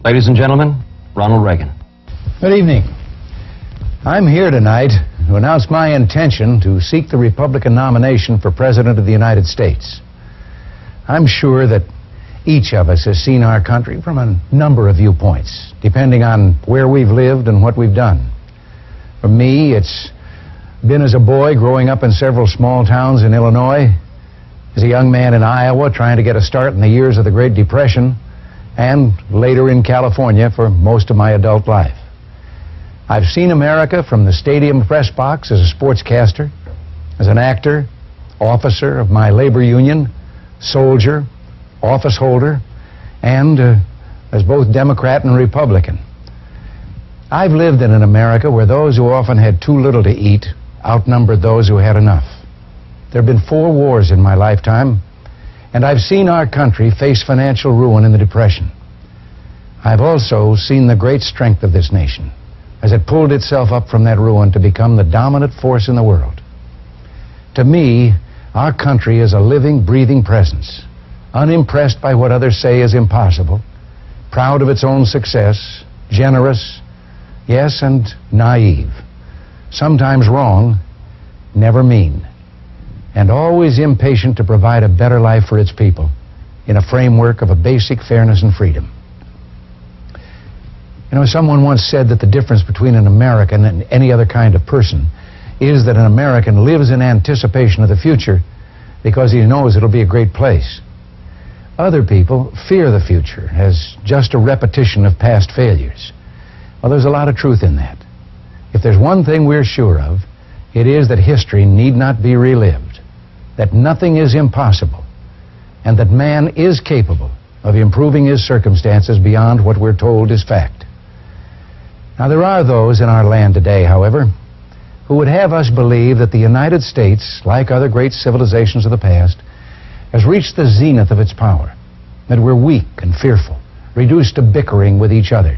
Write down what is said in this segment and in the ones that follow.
Ladies and gentlemen, Ronald Reagan. Good evening. I'm here tonight to announce my intention to seek the Republican nomination for President of the United States. I'm sure that each of us has seen our country from a number of viewpoints, depending on where we've lived and what we've done. For me, it's been as a boy growing up in several small towns in Illinois, as a young man in Iowa trying to get a start in the years of the Great Depression, and later in California for most of my adult life. I've seen America from the stadium press box as a sportscaster, as an actor, officer of my labor union, soldier, office holder, and as both Democrat and Republican. I've lived in an America where those who often had too little to eat outnumbered those who had enough. There have been 4 wars in my lifetime, and I've seen our country face financial ruin in the Depression. I've also seen the great strength of this nation as it pulled itself up from that ruin to become the dominant force in the world. To me, our country is a living, breathing presence, unimpressed by what others say is impossible, proud of its own success, generous, yes, and naive, sometimes wrong, never mean, and always impatient to provide a better life for its people in a framework of a basic fairness and freedom. You know, someone once said that the difference between an American and any other kind of person is that an American lives in anticipation of the future because he knows it'll be a great place. Other people fear the future as just a repetition of past failures. Well, there's a lot of truth in that. If there's one thing we're sure of, it is that history need not be relived, that nothing is impossible, and that man is capable of improving his circumstances beyond what we're told is fact. Now, there are those in our land today, however, who would have us believe that the United States, like other great civilizations of the past, has reached the zenith of its power, that we're weak and fearful, reduced to bickering with each other,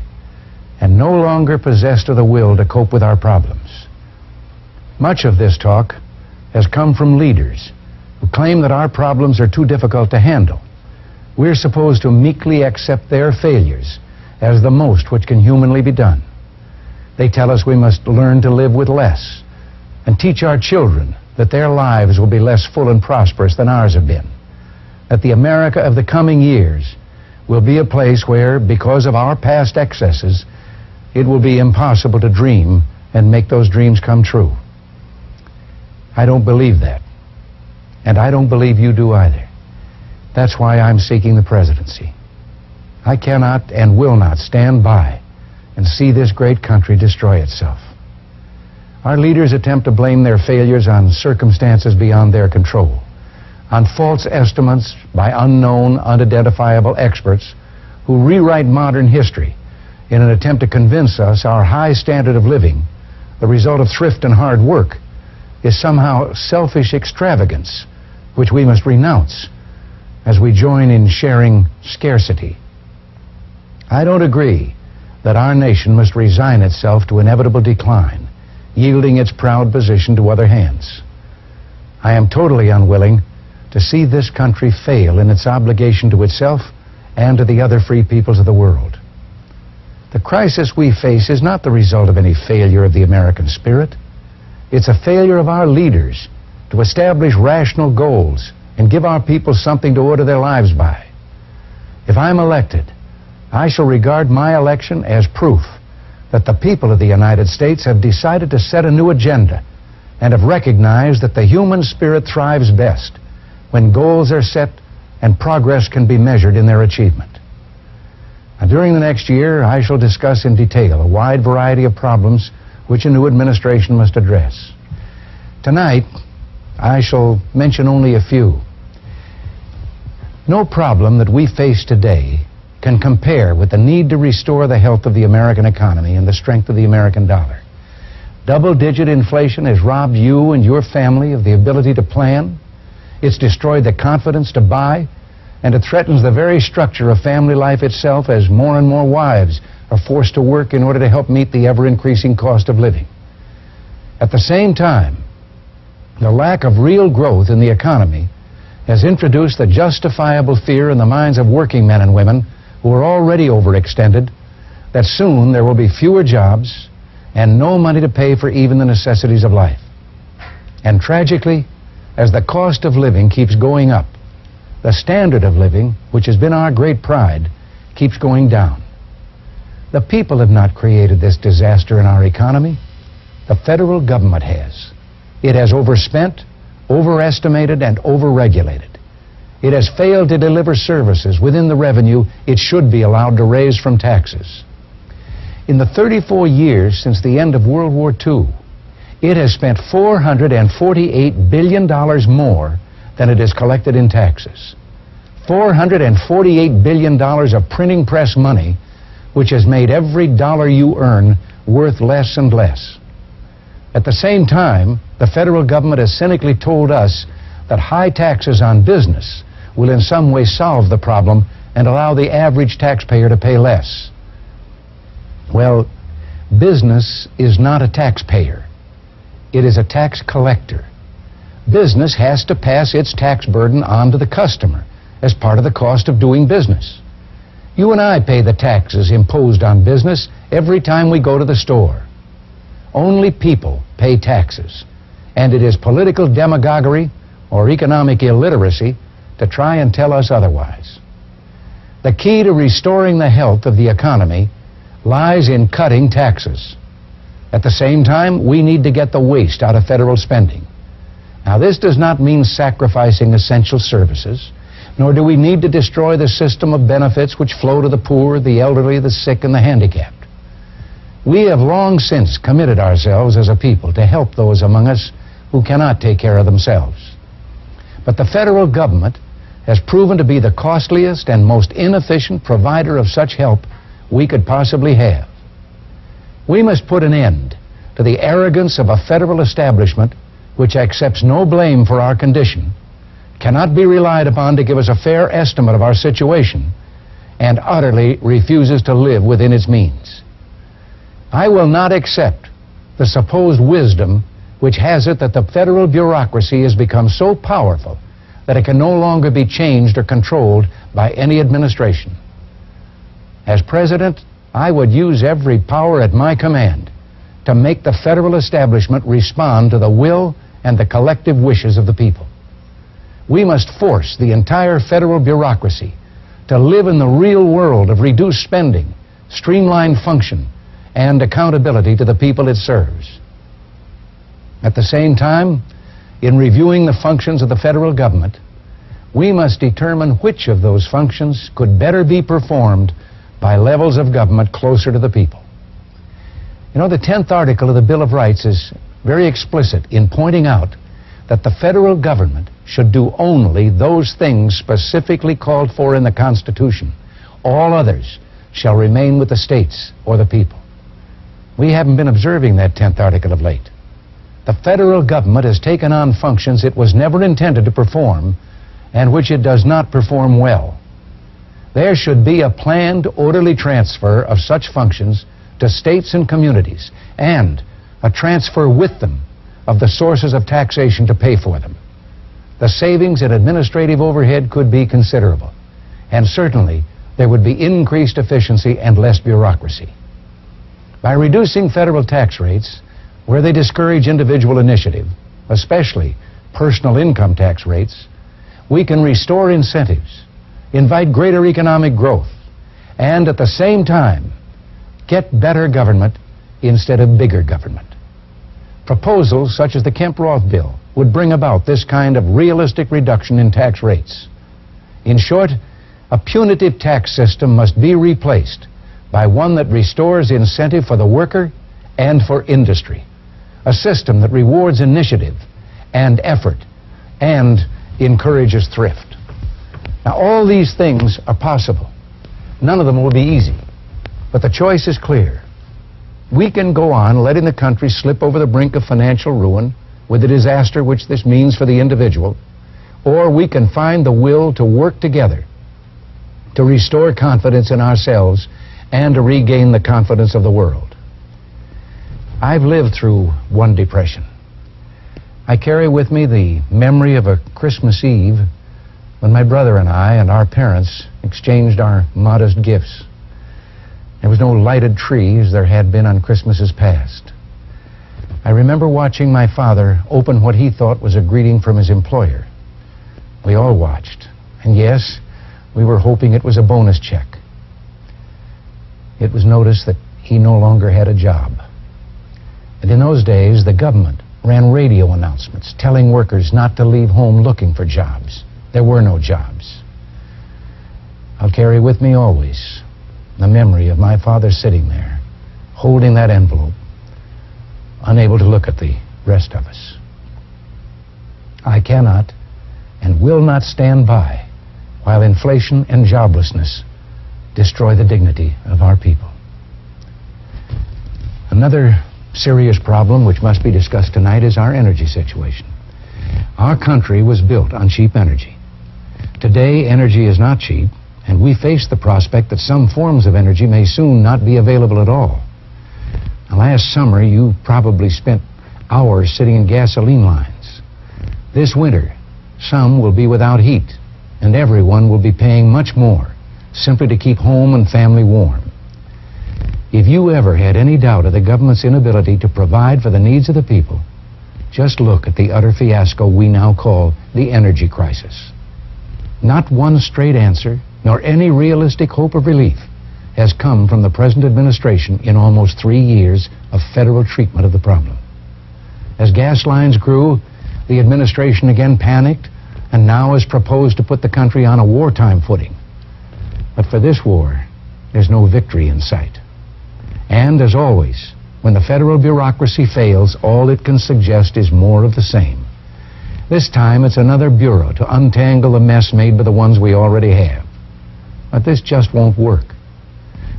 and no longer possessed of the will to cope with our problems. Much of this talk has come from leaders who claim that our problems are too difficult to handle. We're supposed to meekly accept their failures as the most which can humanly be done. They tell us we must learn to live with less and teach our children that their lives will be less full and prosperous than ours have been, that the America of the coming years will be a place where, because of our past excesses, it will be impossible to dream and make those dreams come true. I don't believe that, and I don't believe you do either. That's why I'm seeking the presidency. I cannot and will not stand by and see this great country destroy itself. Our leaders attempt to blame their failures on circumstances beyond their control, on false estimates by unknown, unidentifiable experts who rewrite modern history in an attempt to convince us our high standard of living, the result of thrift and hard work, is somehow selfish extravagance, which we must renounce as we join in sharing scarcity. I don't agree that our nation must resign itself to inevitable decline, yielding its proud position to other hands. I am totally unwilling to see this country fail in its obligation to itself and to the other free peoples of the world. The crisis we face is not the result of any failure of the American spirit. It's a failure of our leaders to establish rational goals and give our people something to order their lives by. If I'm elected, I shall regard my election as proof that the people of the United States have decided to set a new agenda and have recognized that the human spirit thrives best when goals are set and progress can be measured in their achievement. Now, during the next year, I shall discuss in detail a wide variety of problems which a new administration must address. Tonight, I shall mention only a few. No problem that we face today can compare with the need to restore the health of the American economy and the strength of the American dollar. Double-digit inflation has robbed you and your family of the ability to plan. It's destroyed the confidence to buy, and it threatens the very structure of family life itself as more and more wives are forced to work in order to help meet the ever-increasing cost of living. At the same time, the lack of real growth in the economy has introduced the justifiable fear in the minds of working men and women who are already overextended that soon there will be fewer jobs and no money to pay for even the necessities of life. And tragically, as the cost of living keeps going up, the standard of living, which has been our great pride, keeps going down. The people have not created this disaster in our economy. The federal government has. It has overspent, overestimated, and overregulated. It has failed to deliver services within the revenue it should be allowed to raise from taxes. In the 34 years since the end of World War II, it has spent $448 billion more than it has collected in taxes. $448 billion of printing press money, which has made every dollar you earn worth less and less. At the same time, the federal government has cynically told us that high taxes on business will in some way solve the problem and allow the average taxpayer to pay less. Well, business is not a taxpayer. It is a tax collector. Business has to pass its tax burden on to the customer as part of the cost of doing business. You and I pay the taxes imposed on business every time we go to the store. Only people pay taxes, and it is political demagoguery or economic illiteracy to try and tell us otherwise. The key to restoring the health of the economy lies in cutting taxes. At the same time, we need to get the waste out of federal spending. Now, this does not mean sacrificing essential services, nor do we need to destroy the system of benefits which flow to the poor, the elderly, the sick, and the handicapped. We have long since committed ourselves as a people to help those among us who cannot take care of themselves. But the federal government has proven to be the costliest and most inefficient provider of such help we could possibly have. We must put an end to the arrogance of a federal establishment which accepts no blame for our condition, cannot be relied upon to give us a fair estimate of our situation, and utterly refuses to live within its means. I will not accept the supposed wisdom which has it that the federal bureaucracy has become so powerful that it can no longer be changed or controlled by any administration. As president, I would use every power at my command to make the federal establishment respond to the will and the collective wishes of the people. We must force the entire federal bureaucracy to live in the real world of reduced spending, streamlined function, and accountability to the people it serves. At the same time, in reviewing the functions of the federal government, we must determine which of those functions could better be performed by levels of government closer to the people. You know, the 10th article of the Bill of Rights is very explicit in pointing out that the federal government should do only those things specifically called for in the Constitution. All others shall remain with the states or the people. We haven't been observing that 10th article of late. The federal government has taken on functions it was never intended to perform and which it does not perform well. There should be a planned, orderly transfer of such functions to states and communities, and a transfer with them of the sources of taxation to pay for them. The savings in administrative overhead could be considerable, and certainly there would be increased efficiency and less bureaucracy. By reducing federal tax rates where they discourage individual initiative, especially personal income tax rates, we can restore incentives, invite greater economic growth, and at the same time get better government instead of bigger government. Proposals such as the Kemp-Roth bill would bring about this kind of realistic reduction in tax rates. In short, a punitive tax system must be replaced by one that restores incentive for the worker and for industry, a system that rewards initiative and effort and encourages thrift. Now, all these things are possible. None of them will be easy, but the choice is clear. We can go on letting the country slip over the brink of financial ruin with the disaster which this means for the individual, or we can find the will to work together to restore confidence in ourselves and to regain the confidence of the world. I've lived through one depression. I carry with me the memory of a Christmas Eve when my brother and I and our parents exchanged our modest gifts. There was no lighted tree as there had been on Christmases past. I remember watching my father open what he thought was a greeting from his employer. We all watched, and yes, we were hoping it was a bonus check. It was noticed that he no longer had a job. And in those days, the government ran radio announcements telling workers not to leave home looking for jobs. There were no jobs. I'll carry with me always the memory of my father sitting there, holding that envelope, unable to look at the rest of us. I cannot and will not stand by while inflation and joblessness destroy the dignity of our people. Another serious problem which must be discussed tonight is our energy situation. Our country was built on cheap energy. Today, energy is not cheap, and we face the prospect that some forms of energy may soon not be available at all. Now, last summer, you probably spent hours sitting in gasoline lines. This winter, some will be without heat, and everyone will be paying much more simply to keep home and family warm. If you ever had any doubt of the government's inability to provide for the needs of the people, just look at the utter fiasco we now call the energy crisis. Not one straight answer, nor any realistic hope of relief, has come from the present administration in almost 3 years of federal treatment of the problem. As gas lines grew, the administration again panicked and now has proposed to put the country on a wartime footing. But for this war, there's no victory in sight. And as always, when the federal bureaucracy fails, all it can suggest is more of the same. This time it's another bureau to untangle the mess made by the ones we already have. But this just won't work.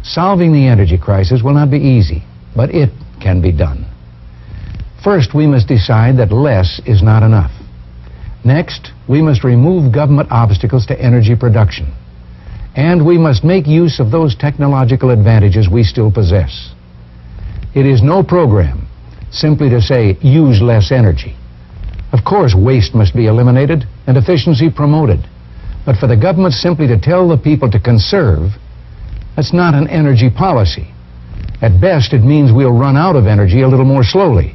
Solving the energy crisis will not be easy, but it can be done. First, we must decide that less is not enough. Next, we must remove government obstacles to energy production. And we must make use of those technological advantages we still possess. It is no program simply to say, use less energy. Of course, waste must be eliminated and efficiency promoted. But for the government simply to tell the people to conserve, that's not an energy policy. At best, it means we'll run out of energy a little more slowly.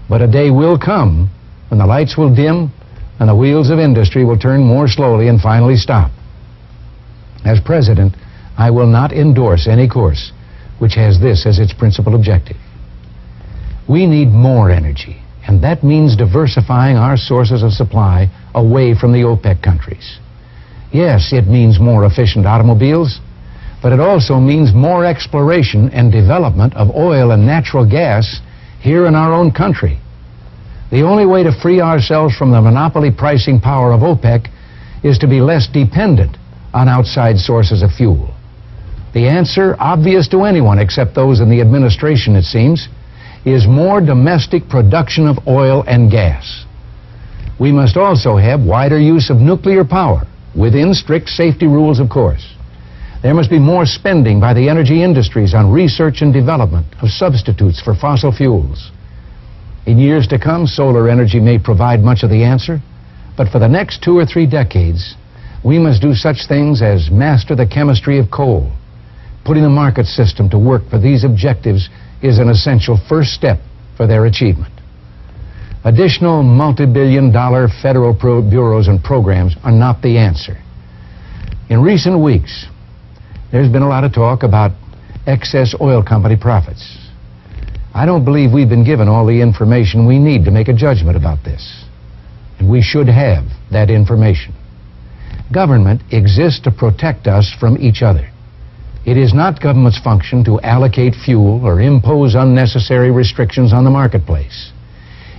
But a day will come when the lights will dim and the wheels of industry will turn more slowly and finally stop. As president, I will not endorse any course which has this as its principal objective. We need more energy, and that means diversifying our sources of supply away from the OPEC countries. Yes, it means more efficient automobiles, but it also means more exploration and development of oil and natural gas here in our own country. The only way to free ourselves from the monopoly pricing power of OPEC is to be less dependent on outside sources of fuel. The answer, obvious to anyone except those in the administration, it seems, is more domestic production of oil and gas. We must also have wider use of nuclear power, within strict safety rules, of course. There must be more spending by the energy industries on research and development of substitutes for fossil fuels. In years to come, solar energy may provide much of the answer, but for the next 2 or 3 decades, we must do such things as master the chemistry of coal. Putting the market system to work for these objectives is an essential first step for their achievement. Additional multi-billion-dollar federal bureaus and programs are not the answer. In recent weeks, there's been a lot of talk about excess oil company profits. I don't believe we've been given all the information we need to make a judgment about this. And we should have that information. Government exists to protect us from each other. It is not government's function to allocate fuel or impose unnecessary restrictions on the marketplace.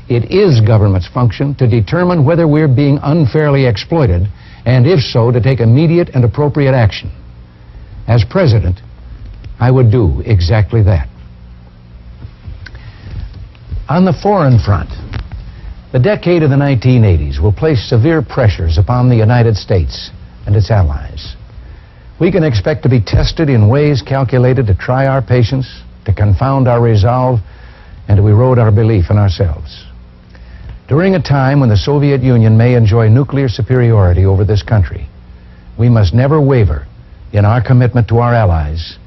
It is government's function to determine whether we're being unfairly exploited, and if so, to take immediate and appropriate action. As president, I would do exactly that. On the foreign front, the decade of the 1980s will place severe pressures upon the United States and its allies. We can expect to be tested in ways calculated to try our patience, to confound our resolve, and to erode our belief in ourselves. During a time when the Soviet Union may enjoy nuclear superiority over this country, we must never waver in our commitment to our allies,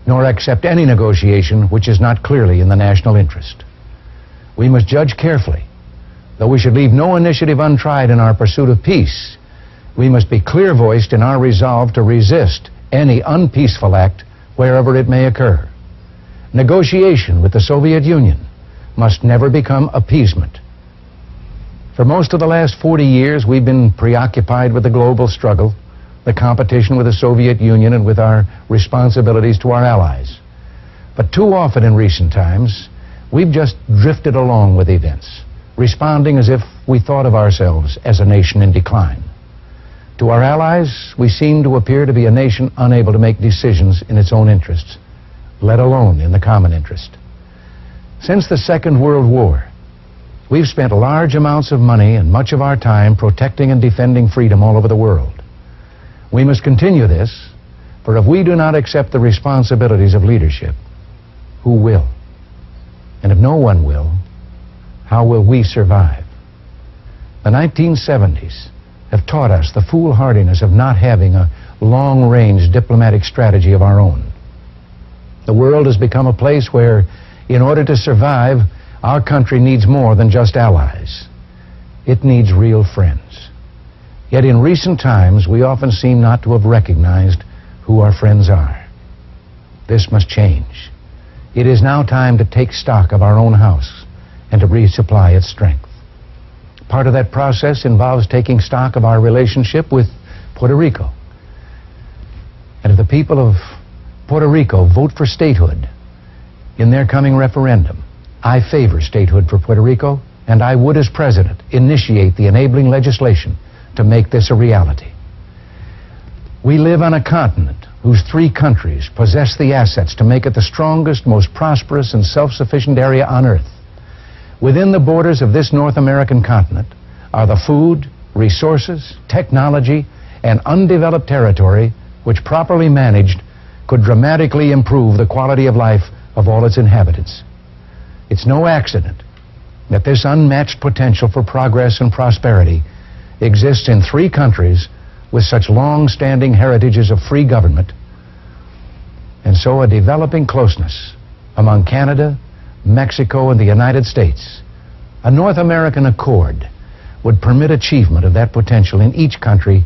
nor accept any negotiation which is not clearly in the national interest. We must judge carefully. Though we should leave no initiative untried in our pursuit of peace, we must be clear-voiced in our resolve to resist any unpeaceful act wherever it may occur. Negotiation with the Soviet Union must never become appeasement. For most of the last 40 years, we've been preoccupied with the global struggle, the competition with the Soviet Union, and with our responsibilities to our allies. But too often in recent times, we've just drifted along with events, responding as if we thought of ourselves as a nation in decline. To our allies, we seem to appear to be a nation unable to make decisions in its own interests, let alone in the common interest. Since the Second World War, we've spent large amounts of money and much of our time protecting and defending freedom all over the world. We must continue this, for if we do not accept the responsibilities of leadership, who will? And if no one will, how will we survive? The 1970s have taught us the foolhardiness of not having a long-range diplomatic strategy of our own. The world has become a place where, in order to survive, our country needs more than just allies. It needs real friends. Yet in recent times, we often seem not to have recognized who our friends are. This must change. It is now time to take stock of our own house and to resupply its strength. Part of that process involves taking stock of our relationship with Puerto Rico. And if the people of Puerto Rico vote for statehood in their coming referendum, I favor statehood for Puerto Rico, and I would, as president, initiate the enabling legislation to make this a reality. We live on a continent whose 3 countries possess the assets to make it the strongest, most prosperous, and self-sufficient area on earth. Within the borders of this North American continent are the food, resources, technology, and undeveloped territory which, properly managed, could dramatically improve the quality of life of all its inhabitants. It's no accident that this unmatched potential for progress and prosperity exists in 3 countries with such long-standing heritages of free government, and so a developing closeness among Canada, Mexico, and the United States. A North American accord would permit achievement of that potential in each country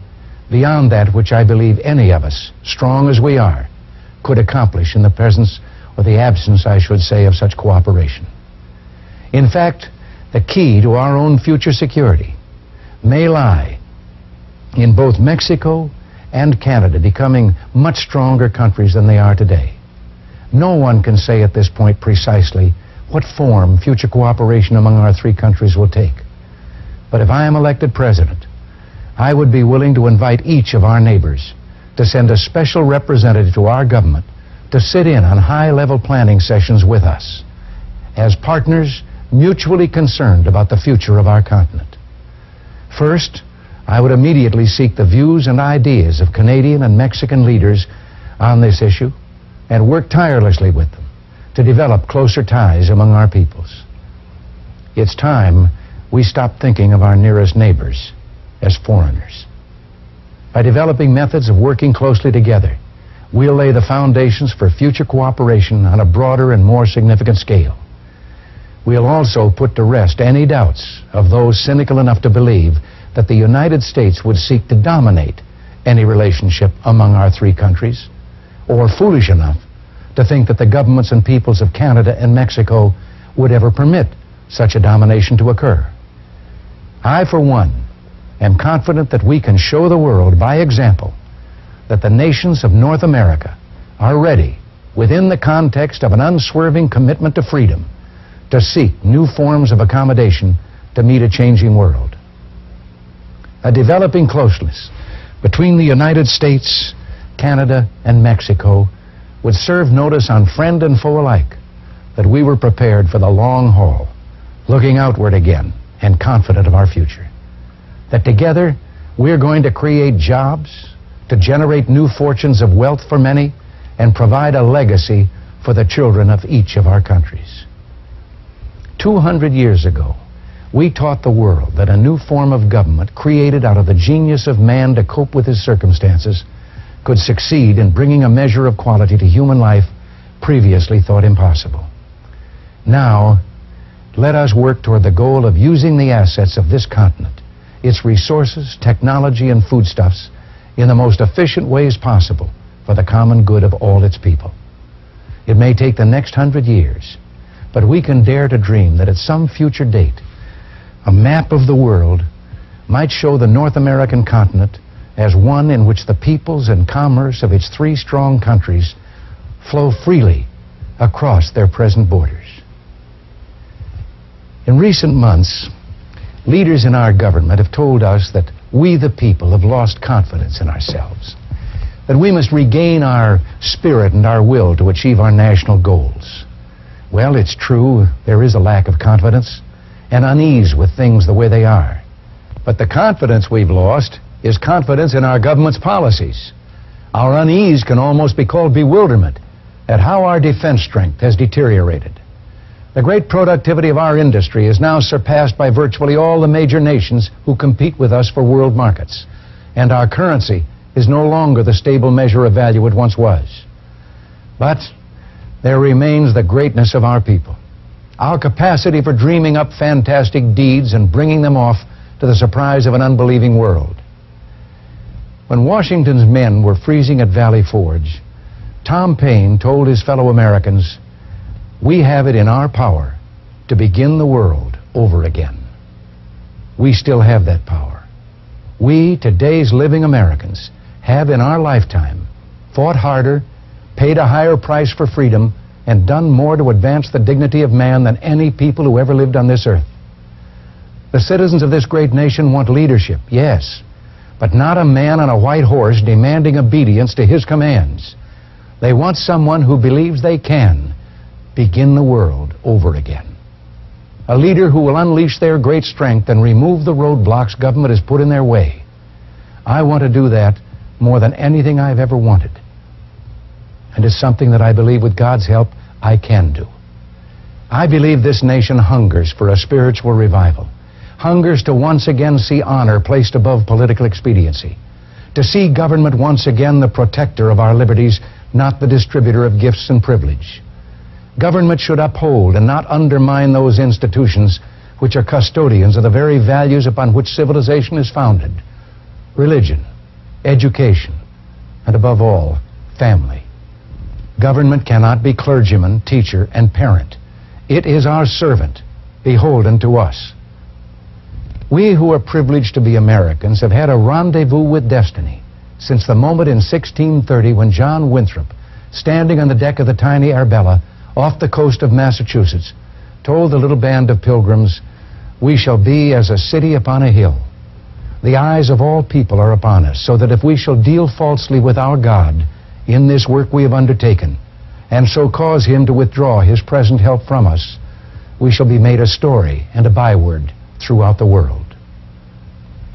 beyond that which I believe any of us, strong as we are, could accomplish in the presence or the absence, I should say, of such cooperation. In fact, the key to our own future security may lie in both Mexico and Canada becoming much stronger countries than they are today. No one can say at this point precisely what form future cooperation among our 3 countries will take. But if I am elected president, I would be willing to invite each of our neighbors to send a special representative to our government to sit in on high-level planning sessions with us as partners mutually concerned about the future of our continent. First, I would immediately seek the views and ideas of Canadian and Mexican leaders on this issue and work tirelessly with them to develop closer ties among our peoples. It's time we stop thinking of our nearest neighbors as foreigners. By developing methods of working closely together, we'll lay the foundations for future cooperation on a broader and more significant scale. We'll also put to rest any doubts of those cynical enough to believe that the United States would seek to dominate any relationship among our 3 countries, or foolish enough to think that the governments and peoples of Canada and Mexico would ever permit such a domination to occur. I, for one, am confident that we can show the world by example that the nations of North America are ready, within the context of an unswerving commitment to freedom, to seek new forms of accommodation to meet a changing world. A developing closeness between the United States, Canada, and Mexico would serve notice on friend and foe alike that we were prepared for the long haul, looking outward again and confident of our future. That together we're going to create jobs, to generate new fortunes of wealth for many, and provide a legacy for the children of each of our countries. 200 years ago, we taught the world that a new form of government created out of the genius of man to cope with his circumstances could succeed in bringing a measure of quality to human life previously thought impossible. Now, let us work toward the goal of using the assets of this continent, its resources, technology, and foodstuffs, in the most efficient ways possible for the common good of all its people. It may take the next 100 years, but we can dare to dream that at some future date, a map of the world might show the North American continent as one in which the peoples and commerce of its 3 strong countries flow freely across their present borders. In recent months, leaders in our government have told us that we, the people, have lost confidence in ourselves, that we must regain our spirit and our will to achieve our national goals. Well, it's true, there is a lack of confidence and unease with things the way they are. But the confidence we've lost is confidence in our government's policies. Our unease can almost be called bewilderment at how our defense strength has deteriorated. The great productivity of our industry is now surpassed by virtually all the major nations who compete with us for world markets. And our currency is no longer the stable measure of value it once was. But there remains the greatness of our people, our capacity for dreaming up fantastic deeds and bringing them off to the surprise of an unbelieving world. When Washington's men were freezing at Valley Forge, Tom Paine told his fellow Americans, "We have it in our power to begin the world over again." We still have that power. We, today's living Americans, have in our lifetime fought harder, paid a higher price for freedom, and done more to advance the dignity of man than any people who ever lived on this earth. The citizens of this great nation want leadership, yes, but not a man on a white horse demanding obedience to his commands. They want someone who believes they can begin the world over again. A leader who will unleash their great strength and remove the roadblocks government has put in their way. I want to do that more than anything I've ever wanted. And it's something that I believe with God's help I can do. I believe this nation hungers for a spiritual revival, hungers to once again see honor placed above political expediency, to see government once again the protector of our liberties, not the distributor of gifts and privilege. Government should uphold and not undermine those institutions which are custodians of the very values upon which civilization is founded: religion, education, and above all, family. Government cannot be clergyman, teacher, and parent. It is our servant, beholden to us. We who are privileged to be Americans have had a rendezvous with destiny since the moment in 1630 when John Winthrop, standing on the deck of the tiny Arbella off the coast of Massachusetts, told the little band of pilgrims, "We shall be as a city upon a hill. The eyes of all people are upon us, so that if we shall deal falsely with our God in this work we have undertaken, and so cause him to withdraw his present help from us, we shall be made a story and a byword throughout the world."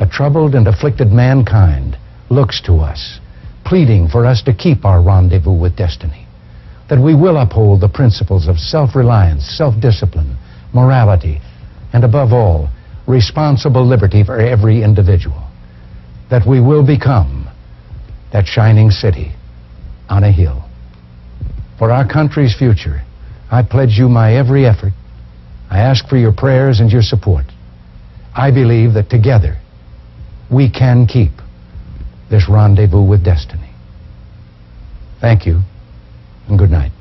A troubled and afflicted mankind looks to us, pleading for us to keep our rendezvous with destiny, that we will uphold the principles of self-reliance, self-discipline, morality, and above all, responsible liberty for every individual, that we will become that shining city on a hill. For our country's future, I pledge you my every effort. I ask for your prayers and your support. I believe that together we can keep this rendezvous with destiny. Thank you, and good night.